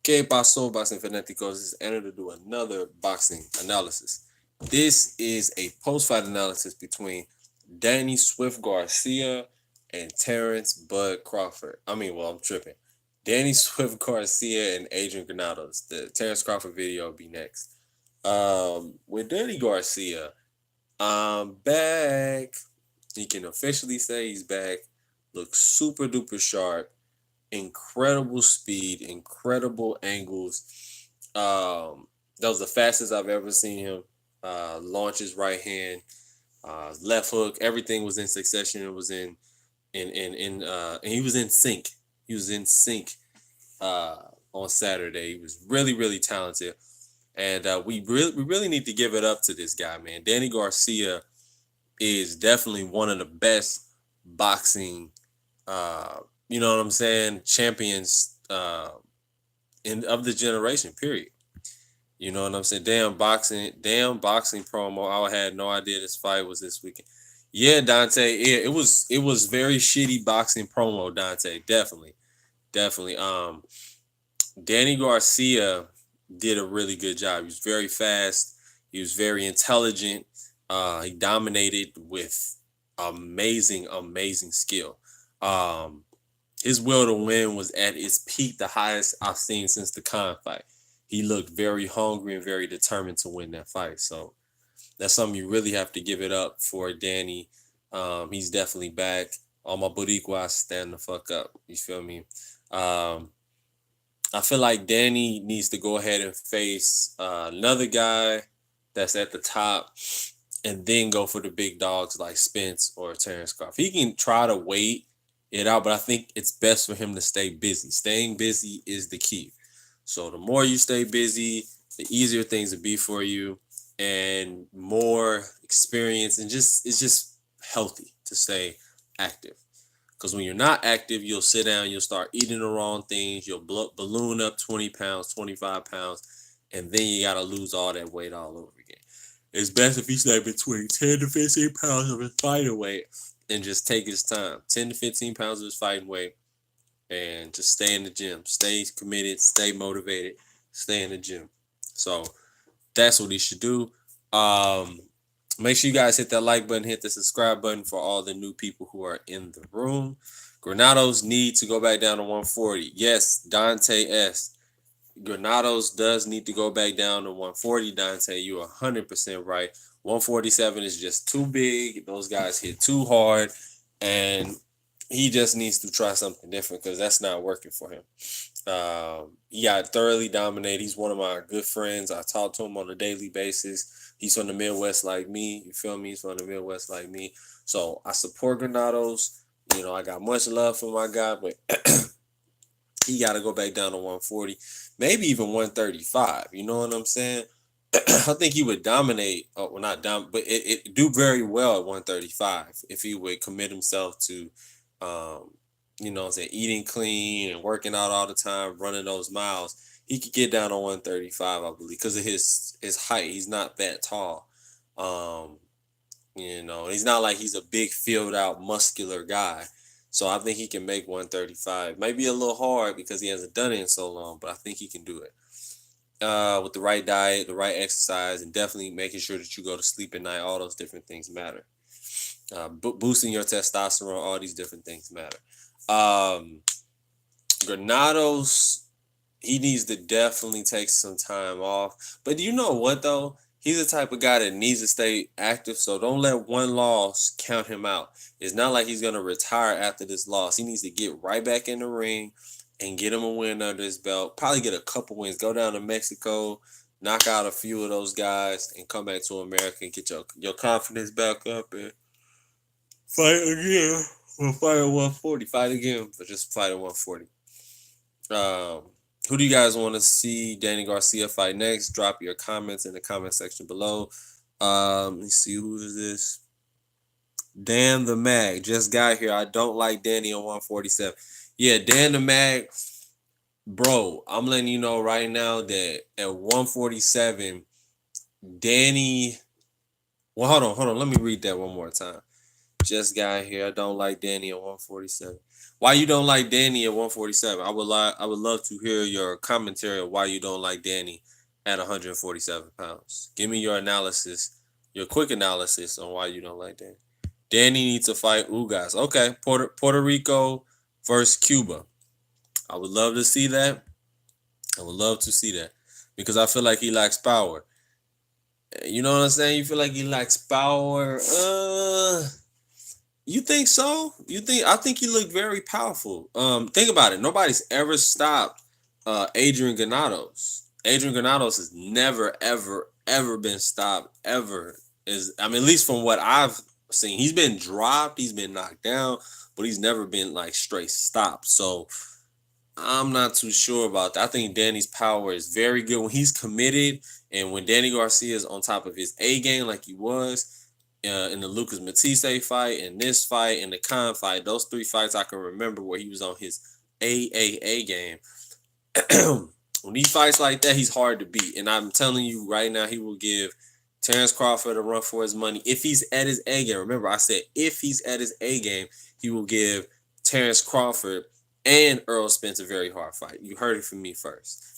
¿Qué pasó, boxing fanaticos? It's Anna to do another boxing analysis. This is a post-fight analysis between Danny Swift Garcia and Terrence Bud Crawford. I'm tripping. Danny Swift Garcia and Adrian Granados. The Terrence Crawford video will be next. With Danny Garcia, I'm back. He can officially say he's back. Looks super duper sharp, incredible speed, incredible angles. That was the fastest I've ever seen him. Launches right hand, left hook, everything was in succession. It was and he was in sync. He was in sync uh, on Saturday. He was really really talented, and we really need to give it up to this guy, man. Danny Garcia is definitely one of the best boxing, uh, you know what I'm saying, champions in of the generation. Period. You know what I'm saying? Damn boxing promo. I had no idea this fight was this weekend. Yeah, Dante. Yeah, it was very shitty boxing promo, Dante. Definitely. Danny Garcia did a really good job. He was very fast. He was very intelligent. He dominated with amazing skill. Um, his will to win was at its peak, the highest I've seen since the Khan fight. He looked very hungry and very determined to win that fight. So that's something you really have to give it up for Danny. He's definitely back. All my Boricuas stand the fuck up. You feel me? Um, I feel like Danny needs to go ahead and face another guy that's at the top and then go for the big dogs like Spence or Terrence Crawford. He can try to wait it out, but I think it's best for him to stay busy. Staying busy is the key. So the more you stay busy, the easier things will be for you, and more experience, and just it's just healthy to stay active. Because when you're not active, you'll sit down, you'll start eating the wrong things, you'll balloon up 20 pounds, 25 pounds, and then you got to lose all that weight all over again. It's best if he stay between 10 to 15 pounds of his fighting weight and just take his time. 10 to 15 pounds of his fighting weight, and just stay in the gym. Stay committed, stay motivated, stay in the gym. So that's what he should do. Um, Make sure you guys hit that like button, hit the subscribe button for all the new people who are in the room. Granados need to go back down to 140. Yes, Dante S. Granados does need to go back down to 140. Dante, you're 100% right. 147 is just too big. Those guys hit too hard, and he just needs to try something different because that's not working for him. He got thoroughly dominated. He's one of my good friends. I talk to him on a daily basis. He's from the Midwest like me. You feel me? He's from the Midwest like me. So I support Granados. I got much love for my guy, but he got to go back down to 140, maybe even 135. You know what I'm saying? I think he would dominate. Well, not dom, but it do very well at 135 if he would commit himself to, um, eating clean and working out all the time, running those miles. He could get down to 135, I believe, because of his height. He's not that tall. Um, he's not like he's a big filled out muscular guy. So I think he can make 135. Might be a little hard because he hasn't done it in so long, but I think he can do it. With the right diet, the right exercise, and definitely making sure that you go to sleep at night. All those different things matter. Boosting your testosterone, all these different things matter. Granados, he needs to definitely take some time off. But you know what, though? He's the type of guy that needs to stay active, so don't let one loss count him out. It's not like he's going to retire after this loss. He needs to get right back in the ring and get him a win under his belt. Probably get a couple wins. Go down to Mexico, knock out a few of those guys, and come back to America and get your confidence back up and fight again. We'll fight at 140. Fight again, but just fight at 140. Who do you guys want to see Danny Garcia fight next? Drop your comments in the comment section below. Let me see, who is this? Dan the Mag just got here. I don't like Danny on 147. Yeah, Dan the Mag, bro. I'm letting you know right now that at 147, Danny. Well, hold on. Let me read that one more time. Just got here. I don't like Danny at 147. Why you don't like Danny at 147? I would love to hear your commentary on why you don't like Danny at 147 pounds. Give me your analysis, your quick analysis on why you don't like Danny. Danny needs to fight Ugas. Okay, Puerto Rico versus Cuba. I would love to see that. I would love to see that because I feel like he lacks power. You know what I'm saying? You feel like he lacks power. You think so? You think? I think he looked very powerful. Think about it. Nobody's ever stopped Adrian Granados. Adrian Granados has never, ever, ever been stopped. Ever is. I mean, at least from what I've seen, he's been dropped. He's been knocked down, but he's never been like straight stopped. So I'm not too sure about that. I think Danny's power is very good when he's committed, and when Danny Garcia is on top of his A game, like he was in the Lucas Matisse fight, and this fight, and the Khan fight. Those three fights I can remember where he was on his AAA game. When he fights like that, he's hard to beat. And I'm telling you right now, he will give Terrence Crawford a run for his money if he's at his A game. Remember, I said if he's at his A game, he will give Terrence Crawford and Earl Spence a very hard fight. You heard it from me first.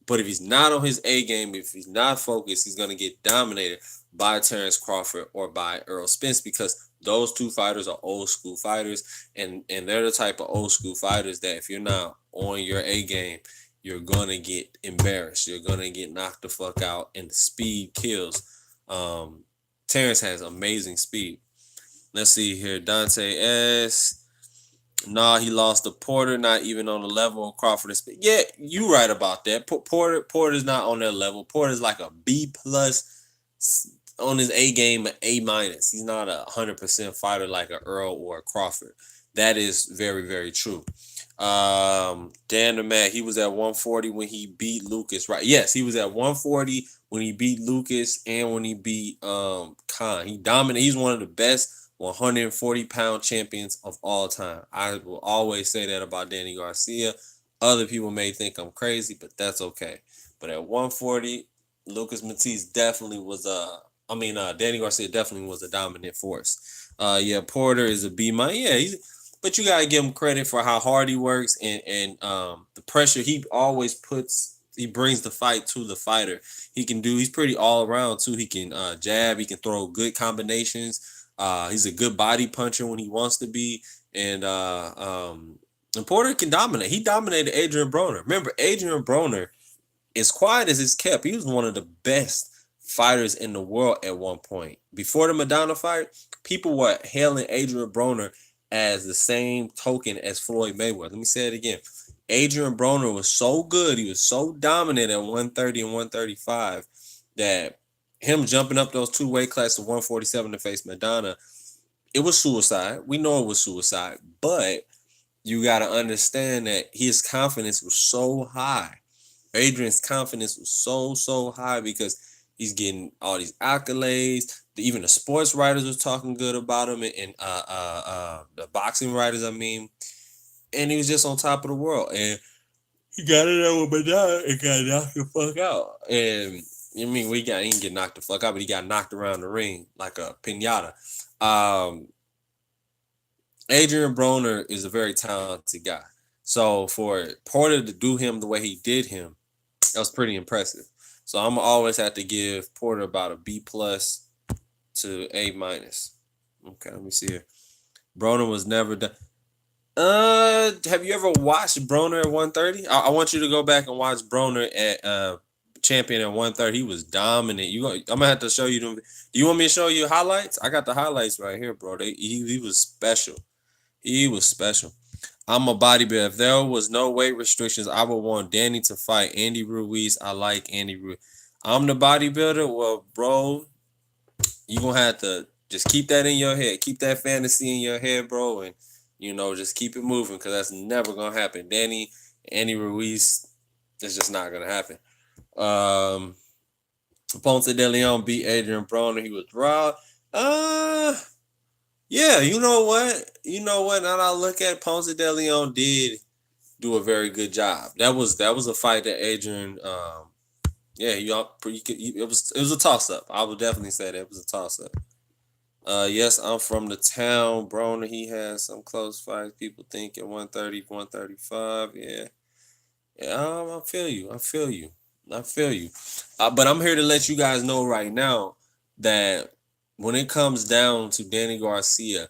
But if he's not on his A game, if he's not focused, he's going to get dominated by Terrence Crawford or by Earl Spence because those two fighters are old school fighters, and they're the type of old school fighters that if you're not on your A game, you're going to get embarrassed. You're going to get knocked the fuck out, and the speed kills. Terrence has amazing speed. Let's see here. Dante S. Nah, he lost to Porter, not even on the level of Crawford. Yeah, you right about that. Porter's not on that level. Porter's like a B plus on his A game, an A minus. He's not 100% fighter like a Earl or a Crawford. That is very, very true. Dan the Man, he was at 140 when he beat Lucas, right? Yes, he was at 140 when he beat Lucas and when he beat Khan. He dominated. He's one of the best 140-pound champions of all time. I will always say that about Danny Garcia. Other people may think I'm crazy, but that's okay. But at 140, Lucas Matisse definitely was Danny Garcia definitely was a dominant force. Yeah, Porter is a B minus. Yeah, but you gotta give him credit for how hard he works and the pressure he always puts. He brings the fight to the fighter. He's pretty all around too. He can jab. He can throw good combinations. He's a good body puncher when he wants to be, and Porter can dominate. He dominated Adrian Broner. Remember, Adrian Broner, as quiet as it's kept, he was one of the best fighters in the world at one point. Before the Madonna fight, people were hailing Adrian Broner as the same token as Floyd Mayweather. Let me say it again. Adrian Broner was so good. He was so dominant at 130 and 135 that him jumping up those two weight classes to 147 to face Madonna, it was suicide. We know it was suicide, but you got to understand that his confidence was so high. Adrian's confidence was so high because he's getting all these accolades. Even the sports writers was talking good about him, and the boxing writers, I mean, and he was just on top of the world. And he got it there with Madonna and got knocked the fuck out. And I mean, he didn't get knocked the fuck out, but he got knocked around the ring like a piñata. Adrian Broner is a very talented guy. So for Porter to do him the way he did him, that was pretty impressive. So I'm always have to give Porter about a B plus to A minus. Okay, let me see here. Broner was never done. Have you ever watched Broner at 130? I want you to go back and watch Broner at champion at 130. He was dominant. I'm gonna have to show you them. Do you want me to show you highlights? I got the highlights right here, bro. He was special. He was special. I'm a bodybuilder. If there was no weight restrictions, I would want Danny to fight Andy Ruiz. I like Andy Ruiz. I'm the bodybuilder. Well, bro, you're gonna have to just keep that in your head. Keep that fantasy in your head, bro, and just keep it moving because that's never gonna happen. Andy Ruiz, it's just not gonna happen. Ponce de Leon beat Adrian Broner. He was raw. Yeah, you know what? Now that I look at it, Ponce de Leon did do a very good job. That was a fight that Adrian. It was a toss up. I would definitely say that it was a toss up. Yes, I'm from the town. Broner, he has some close fights. People think at 130, 135. Yeah. Yeah, I feel you. I feel you. I feel you. But I'm here to let you guys know right now that when it comes down to Danny Garcia,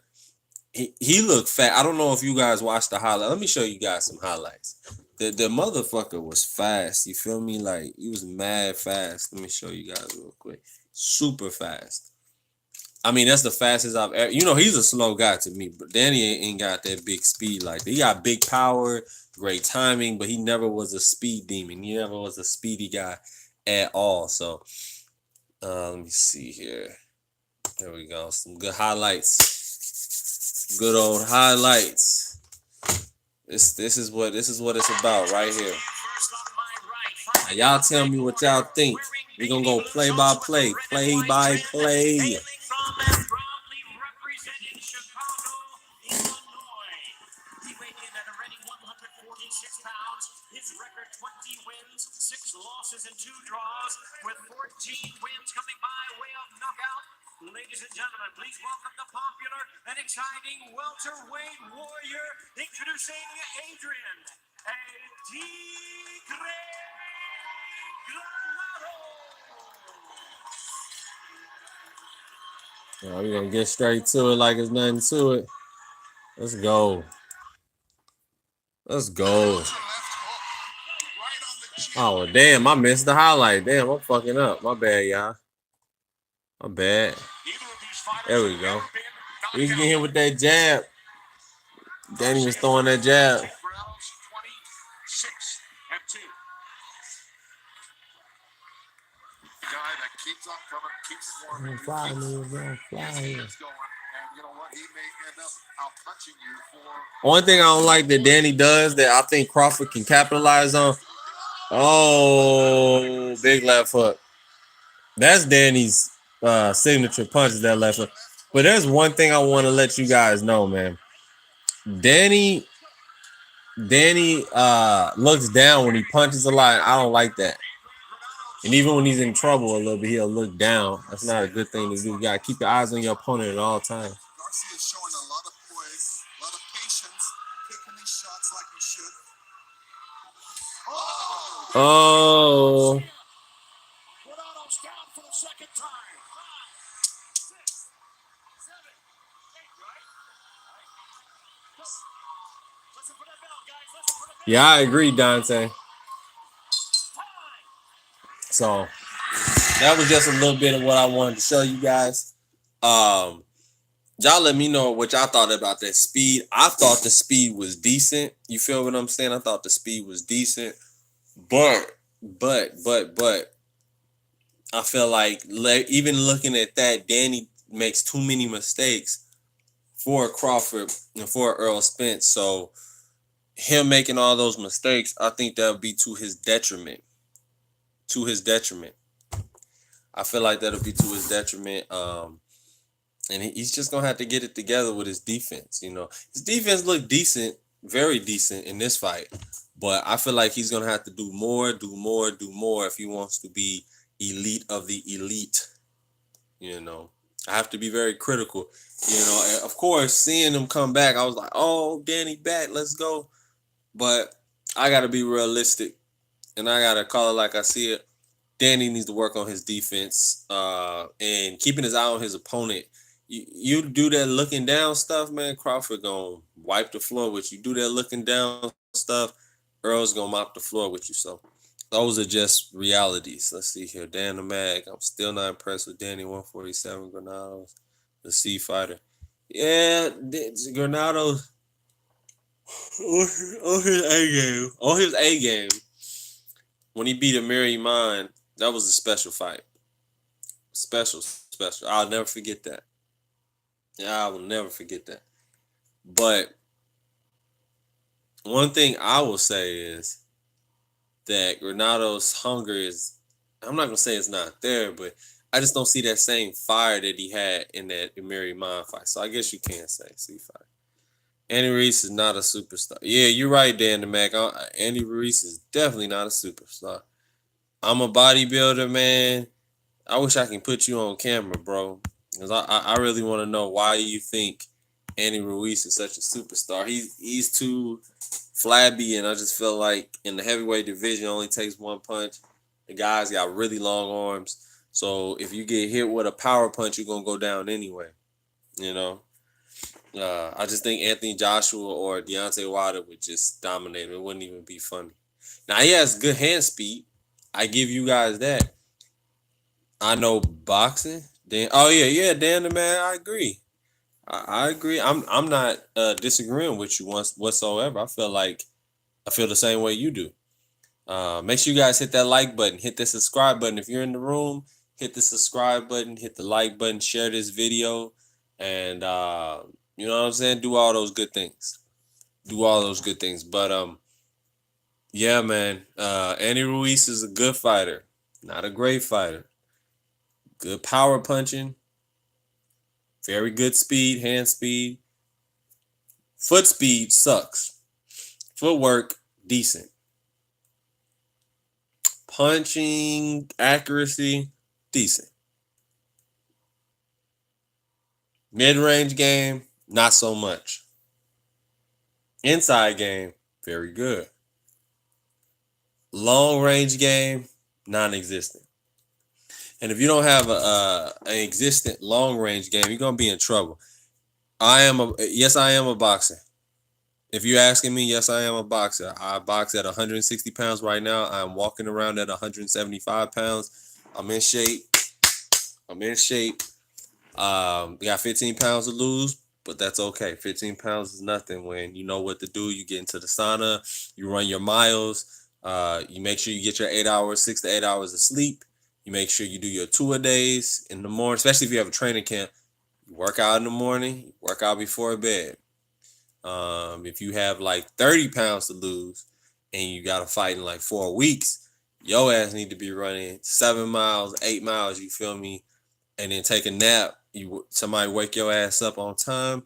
he looked fat. I don't know if you guys watched the highlight. Let me show you guys some highlights. The motherfucker was fast. You feel me? Like he was mad fast. Let me show you guys real quick. Super fast. I mean, that's the fastest I've ever. You know, he's a slow guy to me, but Danny ain't got that big speed like that. He got big power, great timing, but he never was a speed demon. He never was a speedy guy at all. So, let me see here. There we go. Some good highlights. Good old highlights. This is what it's about right here. Now y'all tell me what y'all think. We're gonna go play by play. Play by play. His record 20 wins, 6 losses, and 2 draws, with 14 wins coming by way of knockout. Ladies and gentlemen, please welcome the popular and exciting welterweight warrior, introducing Adrian Tigre Granado. We're gonna get straight to it like it's nothing to it. Let's go. Let's go. Oh, damn, I missed the highlight. Damn, I'm fucking up. My bad, y'all. My bad. There we go. We can get him with that jab. Danny was throwing that jab. One thing I don't like that Danny does that I think Crawford can capitalize on. Oh, big left hook. That's Danny's signature punch, is that left hook. But there's one thing I want to let you guys know, man. Danny looks down when he punches a lot. I don't like that. And even when he's in trouble a little bit, he'll look down. That's not a good thing to do. You gotta keep your eyes on your opponent at all times. Garcia is showing a lot of poise, a lot of patience, taking these shots like he should. Oh. Yeah, I agree, Dante. So that was just a little bit of what I wanted to show you guys. Y'all let me know what y'all thought about that speed. I thought the speed was decent. You feel what I'm saying? I thought the speed was decent. But I feel like even looking at that, Danny makes too many mistakes for Crawford and for Earl Spence. So him making all those mistakes, I think that would be to his detriment. To his detriment. I feel like that'll be to his detriment. And he's just gonna have to get it together with his defense. You know, his defense looked decent, very decent in this fight, but I feel like he's gonna have to do more if he wants to be elite of the elite. You know, I have to be very critical. You know, and of course, seeing him come back, I was like, "Oh, Danny back, let's go." But I gotta be realistic, and I gotta call it like I see it. Danny needs to work on his defense and keeping his eye on his opponent. You do that looking down stuff, man, Crawford gonna wipe the floor with you. Do that looking down stuff, Earl's gonna mop the floor with you. So those are just realities. Let's see here. Dan the Mag. I'm still not impressed with Danny 147 Granados, the C fighter. Yeah, Granados on his A game. On his A game. When he beat Amiri Mine, that was a special fight. Special. I'll never forget that. Yeah, I will never forget that. But one thing I will say is that Granado's hunger is, I'm not going to say it's not there, but I just don't see that same fire that he had in that Amiri Mine fight. So I guess you can't say C5. Andy Ruiz is not a superstar. Yeah, you're right, Dan the Mac. Andy Ruiz is definitely not a superstar. I'm a bodybuilder, man. I wish I can put you on camera, bro. Because I really want to know why you think Andy Ruiz is such a superstar. He's too flabby, and I just feel like in the heavyweight division, it only takes one punch. The guy's got really long arms, so if you get hit with a power punch, you're gonna go down anyway. You know, I just think Anthony Joshua or Deontay Wilder would just dominate him. It wouldn't even be funny. Now he has good hand speed. I give you guys that. I know boxing. Dan, oh yeah, Dan the man. I agree. I agree. I'm not disagreeing with you once whatsoever. I feel the same way you do. Make sure you guys hit that like button, hit the subscribe button. If you're in the room, hit the subscribe button, hit the like button, share this video, and you know what I'm saying. Do all those good things. Do all those good things. But yeah, man. Andy Ruiz is a good fighter, not a great fighter. Good power punching, very good speed, hand speed. Foot speed sucks. Footwork decent. Punching accuracy decent. Mid-range game not so much. Inside game very good. Long range game non-existent. And if you don't have an existent long range game, you're gonna be in trouble. I am a boxer. If you're asking me, yes, I am a boxer. I box at 160 pounds right now. I'm walking around at 175 pounds. I'm in shape. I'm in shape. Got 15 pounds to lose, but that's okay. 15 pounds is nothing when you know what to do. You get into the sauna, you run your miles, you make sure you get your 8 hours, 6 to 8 hours of sleep. You make sure you do your 2-a-days in the morning, especially if you have a training camp. You work out in the morning, you work out before bed. If you have like 30 pounds to lose and you got to fight in like 4 weeks, your ass need to be running 7 miles, 8 miles. You feel me? And then take a nap. Somebody wake your ass up on time.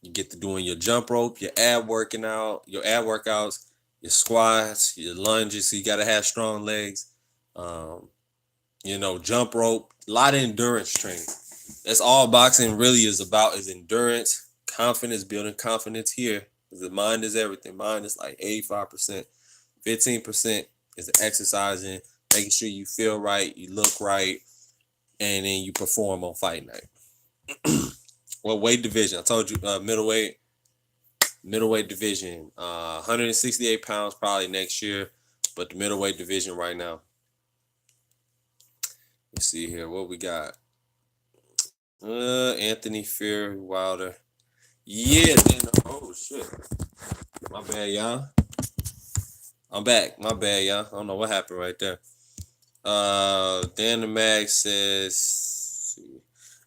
You get to doing your jump rope, your ab workouts, your squats, your lunges. So you got to have strong legs. Um, jump rope, a lot of endurance training. That's all boxing really is about is endurance, confidence, building confidence here. The mind is everything. Mind is like 85%. 15% is the exercising, making sure you feel right, you look right, and then you perform on fight night. What weight division? I told you middleweight division. 168 pounds probably next year, but the middleweight division right now. Let's see here what we got. Anthony Fury, Wilder. Yeah, then oh shit. My bad, y'all. I'm back. My bad, y'all. I don't know what happened right there. Dan the Mag says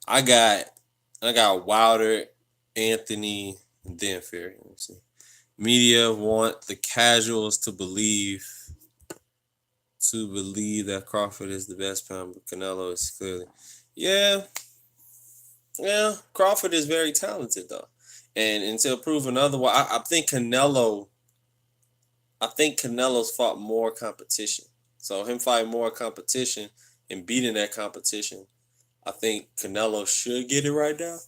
I got Wilder, Anthony, and then Fury. Let me see. Media want the casuals to believe that Crawford is the best pound, but Canelo is clearly. Yeah. Yeah, Crawford is very talented though. And until proven otherwise, I think Canelo's fought more competition. So him fighting more competition and beating that competition, I think Canelo should get it right now.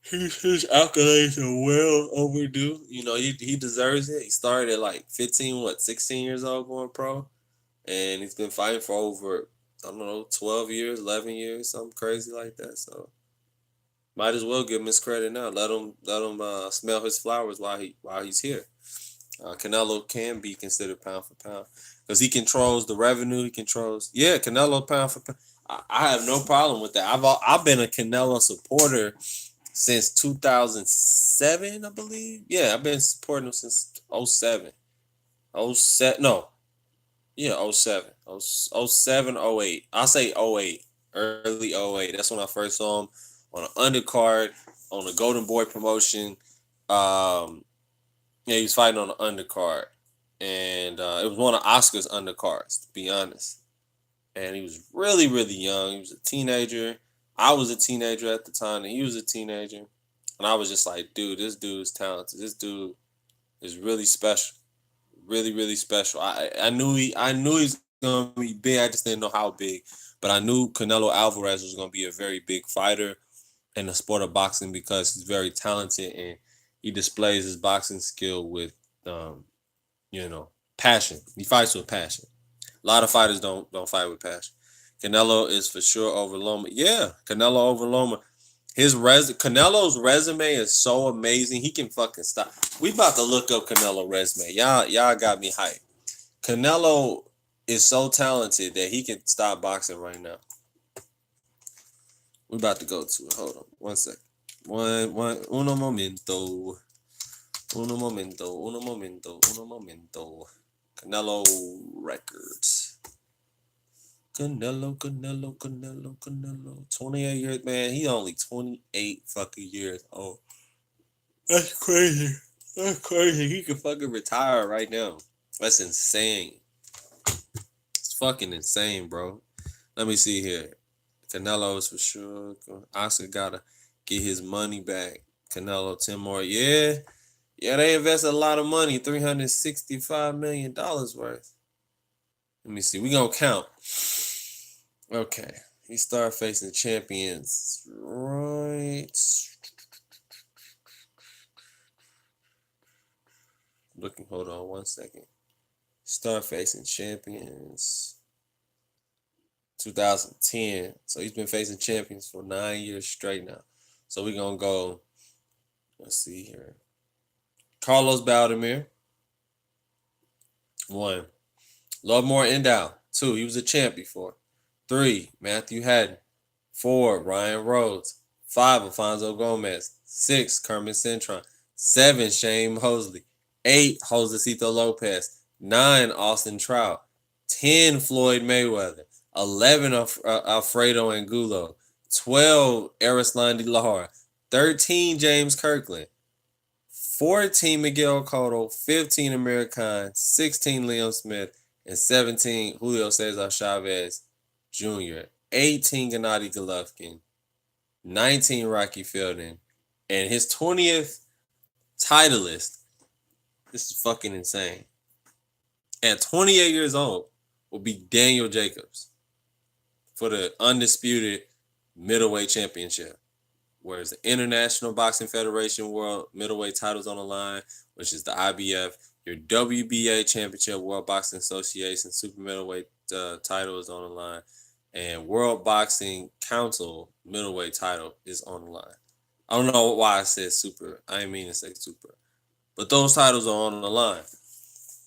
His accolades are well overdue. He deserves it. He started at like 15, 16 years old going pro. And he's been fighting for over, I don't know, 12 years, 11 years, something crazy like that. So might as well give him his credit now. Let him smell his flowers while he's here. Canelo can be considered pound for pound because he controls the revenue. He controls, Canelo pound for pound. I have no problem with that. I've been a Canelo supporter since 2007, I believe. Yeah, I've been supporting him since 07. 07, no. Yeah, 07. 07, 08. I'll say 08. Early 08. That's when I first saw him on an undercard on the Golden Boy promotion. He was fighting on the undercard. And it was one of Oscar's undercards, to be honest. And he was really, really young. He was a teenager. I was a teenager at the time, and he was a teenager. And I was just like, dude, this dude is talented. This dude is really special. Really, really special. I knew he's gonna be big. I just didn't know how big. But I knew Canelo Alvarez was gonna be a very big fighter. in the sport of boxing because he's very talented and he displays his boxing skill with, um, passion. He fights with passion. A lot of fighters don't fight with passion. Canelo is for sure over Loma. Yeah, Canelo over Loma. Canelo's resume is so amazing. He can fucking stop. We about to look up Canelo resume. Y'all got me hyped. Canelo is so talented that he can stop boxing right now. We about to go to it. Hold on, 1 second. Uno momento. Uno momento. Uno momento. Uno momento. Canelo records. Canelo. 28 years, man. He only 28 fucking years old. That's crazy. That's crazy. He can fucking retire right now. That's insane. It's fucking insane, bro. Let me see here. Canelo is for sure. Oscar gotta get his money back. Canelo, 10 more. Yeah. Yeah, they invested a lot of money. $365 million worth. Let me see. We gonna count. Okay. He started facing champions. Right. Looking, hold on 1 second. Start facing champions 2010. So he's been facing champions for 9 years straight now. So we're gonna go. Let's see here. Carlos Baldomir. 1. Lovemore Endow. 2. He was a champ before. 3. Matthew Haddon. 4. Ryan Rhodes. 5. Alfonso Gomez. 6. Kermit Cintron. 7. Shane Mosley. 8. Josecito Lopez. 9. Austin Trout. 10. Floyd Mayweather. 11. Alfredo Angulo. 12. Erislan de Lara. 13. James Kirkland. 14. Miguel Cotto. 15. Amir Khan. 16. Liam Smith. And 17. Julio Cesar Chavez Jr. 18. Gennady Golovkin. 19. Rocky Fielding. And his 20th titleist. This is fucking insane. At 28 years old will be Daniel Jacobs for the undisputed middleweight championship. Whereas the International Boxing Federation World Middleweight titles on the line, which is the IBF, your WBA Championship, World Boxing Association Super Middleweight title is on the line, and World Boxing Council Middleweight title is on the line. I don't know why I said super. I didn't mean to say super. But those titles are on the line.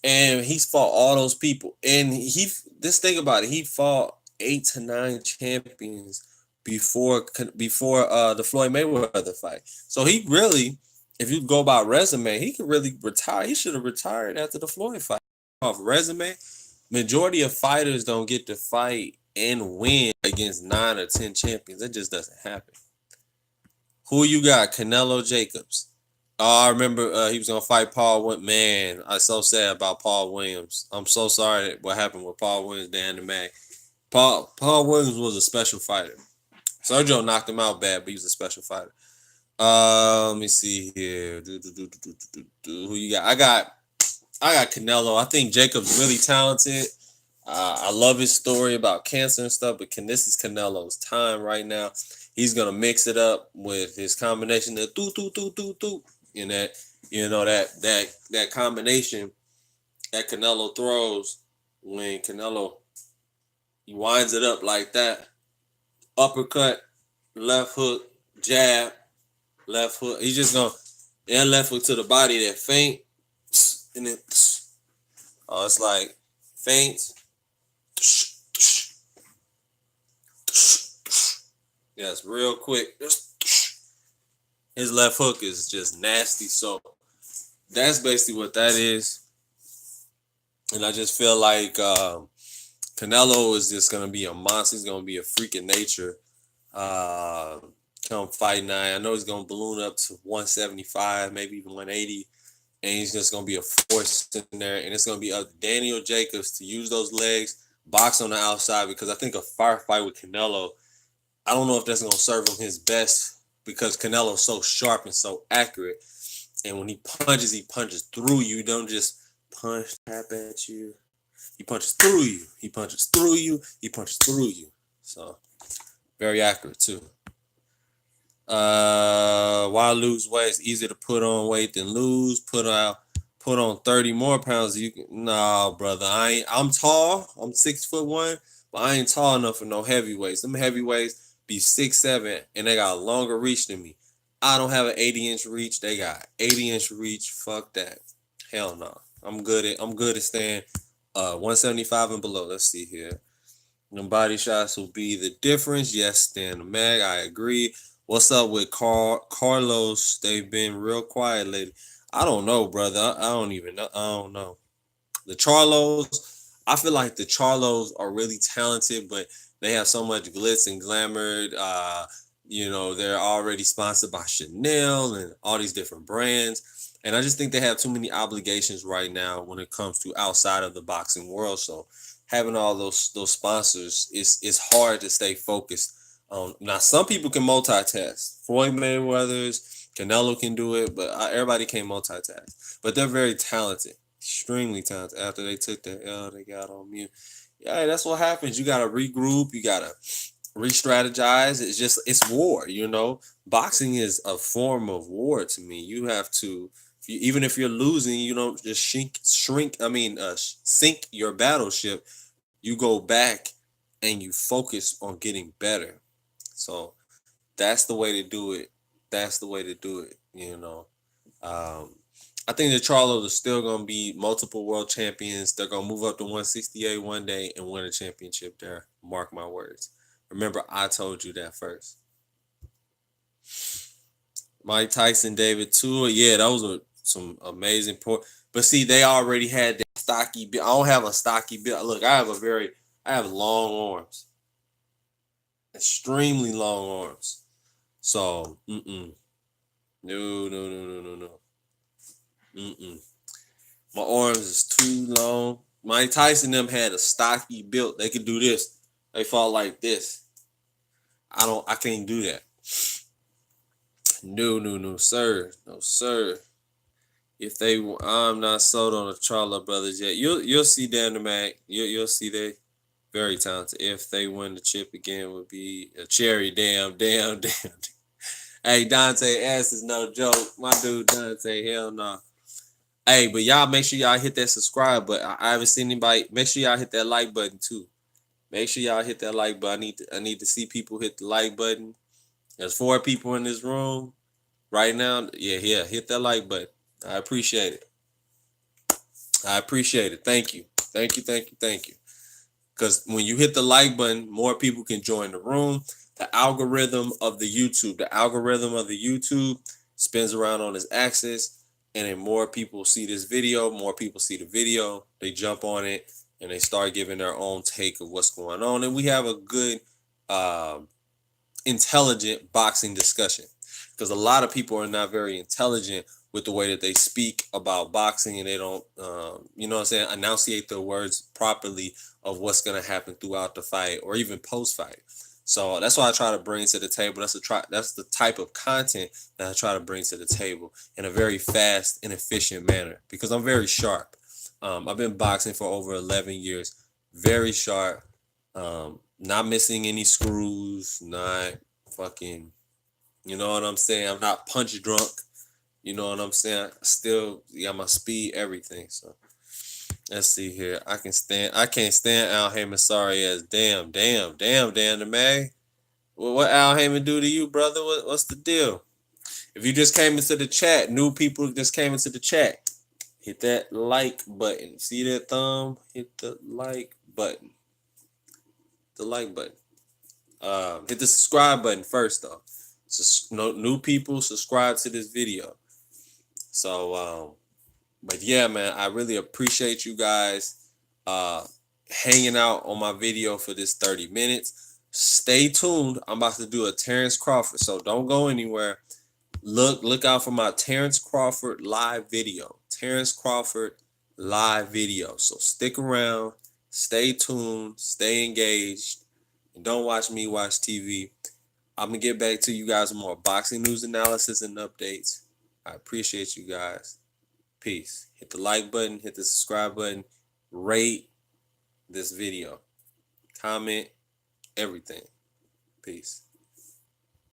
And he's fought all those people. And this thing about it, he fought 8 to 9 champions before the Floyd Mayweather fight. So he really, if you go by resume, he could really retire. He should have retired after the Floyd fight. Off resume, majority of fighters don't get to fight and win against 9 or 10 champions. It just doesn't happen. Who you got? Canelo Jacobs. I remember he was gonna fight Paul. Man, I'm so sad about Paul Williams. I'm so sorry what happened with Paul Williams, Dan the Mag. Paul Williams was a special fighter. Sergio knocked him out bad, but he was a special fighter. Let me see here. Who you got? I got Canelo. I think Jacob's really talented. I love his story about cancer and stuff, but this is Canelo's time right now. He's gonna mix it up with his combination of and that combination that Canelo throws when Canelo he winds it up like that. Uppercut, left hook, jab, left hook. He's just gonna left hook to the body that feint, and then it's like feint. Yes, real quick. His left hook is just nasty. So that's basically what that is. And I just feel like Canelo is just going to be a monster. He's going to be a freak of nature. Come fight night. I know he's going to balloon up to 175, maybe even 180. And he's just going to be a force in there. And it's going to be up to Daniel Jacobs to use those legs, box on the outside, because I think a firefight with Canelo, I don't know if that's going to serve him his best because Canelo's so sharp and so accurate. And when he punches through you. You don't just punch, tap at you. He punches through you. He punches through you. He punches through you. So, very accurate, too. Why lose weight? It's easier to put on weight than lose. Put on 30 more pounds. You can, nah, brother. I'm tall. I'm 6'1", but I ain't tall enough for no heavyweights. Them heavyweights be 6'7", and they got a longer reach than me. I don't have an 80-inch reach. They got 80-inch reach. Fuck that. Hell no. I'm good at staying 175 and below. Let's see here. Them body shots will be the difference. Yes, Stan the Mag. I agree. What's up with Carlos? They've been real quiet lately. I don't know, brother. I don't even know. I don't know. The Charlos, I feel like the Charlos are really talented, but they have so much glitz and glamour. They're already sponsored by Chanel and all these different brands. And I just think they have too many obligations right now when it comes to outside of the boxing world. So having all those sponsors, it's hard to stay focused. Now some people can multitask. Floyd Mayweather's, Canelo can do it, but everybody can't multitask. But they're very talented, extremely talented. After they took the L, they got on mute. Yeah, that's what happens. You gotta regroup. You gotta re-strategize. It's war. Boxing is a form of war to me. You have to, even if you're losing, you don't just sink your battleship. You go back and you focus on getting better. So that's the way to do it. That's the way to do it. I think the Charlos are still going to be multiple world champions. They're going to move up to 168 one day and win a championship there. Mark my words. Remember, I told you that first. Mike Tyson, David Tua. Yeah, those were some amazing points. But see, they already had that stocky build. I don't have a stocky build. Look, I have long arms. Extremely long arms. So, No, no, no, no, no, no. My arms is too long. Mike Tyson them had a stocky build. They could do this. They fall like this. I can't do that. No, no, no, sir. No, sir. I'm not sold on the Charlo brothers yet. You'll see Dan the Mac. You'll see they very talented. If they win the chip again, would be a cherry. Damn. Hey, Dante S is no joke. My dude Dante, hell no. Hey, but y'all make sure y'all hit that subscribe button. I haven't seen anybody. Make sure y'all hit that like button too. Make sure y'all hit that like button. I need to see people hit the like button. There's 4 people in this room right now. Yeah, hit that like button. I appreciate it. Thank you. Because when you hit the like button, more people can join the room. The algorithm of the YouTube spins around on its axis, and then more people see this video, more people see the video, they jump on it, and they start giving their own take of what's going on. And we have a good, intelligent boxing discussion, because a lot of people are not very intelligent with the way that they speak about boxing, and they don't, enunciate the words properly of what's going to happen throughout the fight or even post-fight. So that's what I try to bring to the table. That's the type of content that I try to bring to the table in a very fast and efficient manner, because I'm very sharp. I've been boxing for over 11 years, very sharp, not missing any screws, not fucking, you know what I'm saying? I'm not punch drunk. You know what I'm saying? I still got my speed, everything. So let's see here. I can't stand Al Heyman. Sorry as damn the man. Well, what Al Heyman do to you, brother? What's the deal? If you just came into the chat, new people just came into the chat, hit that like button. See that thumb? Hit the like button. Hit the subscribe button first though. No new people, subscribe to this video. So but yeah, man, I really appreciate you guys hanging out on my video for this 30 minutes. Stay tuned. I'm about to do a Terrence Crawford, so don't go anywhere. Look out for my Terrence Crawford live video. So stick around, stay tuned, stay engaged, and don't watch me watch TV. I'm gonna get back to you guys with more boxing news analysis and updates. I appreciate you guys. Peace. Hit the like button, hit the subscribe button, rate this video, comment, everything. Peace.